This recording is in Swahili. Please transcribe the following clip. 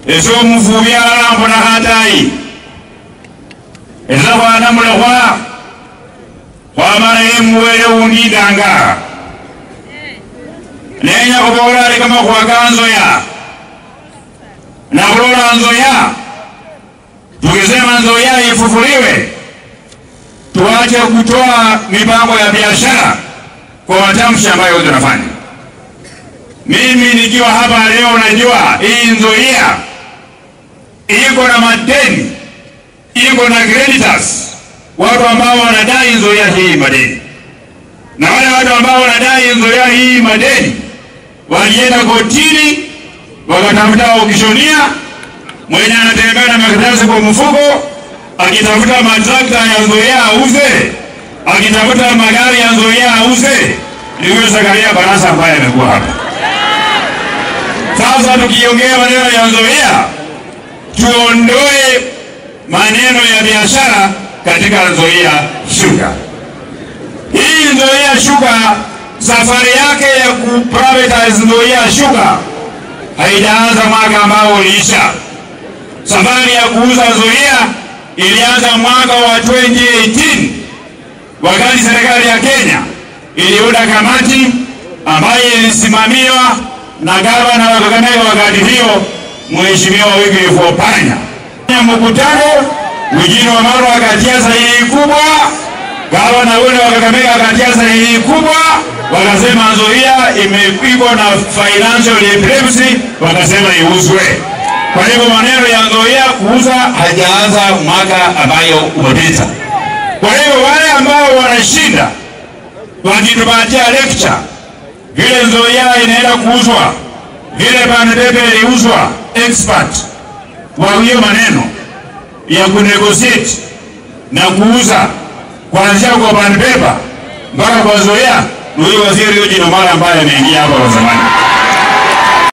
Eso mufubia lambo na hatai. Eza wana mulekwa. Kwa marehemu wele unidanga. Nenya kubola kama kwa kanzo ya. Na kulola nzoya. Tukisema nzoya ifufuliwe. Tuache kutoa mipango ya biashara kwa matamshi ambayo tunafanya. Mimi nikiwa hapa leo najua hii Nzoia iko na madeni, iko na creditors, watu ambao wanadai Nzoia hii madeni. Na wale watu ambao wanadai Nzoia hii madeni walienda kotini wakatafuta ukishonia mwenye anatembea na makaratasi kwa mfuko akitafuta matrakta ya Nzoia auze, akitafuta magari ya Nzoia auze. Ndio Zakaria Barasa ambaye amekuwa hapa. Sasa tukiongea maneno ya Nzoia, tuondoe maneno ya biashara katika Nzoia Sugar. Hii Nzoia Sugar, safari yake ya kuprivatize Nzoia Sugar haijaanza mwaka ambao uliisha. Safari ya kuuza Nzoia ilianza mwaka wa 2018 wakati serikali ya Kenya iliunda kamati ambayo ilisimamiwa na gavana wa Kakamega wakati hiyo Mheshimiwa Wycliffe Oparanya. Mkutano Eugene Wamalwa akatia sahihi kubwa, gavana ule wa Kakamega akatia sahihi kubwa, wakasema Nzoia imepigwa na financial epilepsy, wakasema iuzwe. Kwa hivyo maneno ya Nzoia kuuza hajaanza mwaka ambayo umepita. Kwa hivyo wale ambao wanashinda wakitupatia lecture vile Nzoia inaenda kuuzwa, vile Panpepe iliuzwa, expert wa hiyo maneno ya kunegotiate na kuuza kuanzia kwa Panpepe mpaka kwa Nzoia, ndio waziri Eugene Wamalwa ambaye ameingia hapa wa zamani.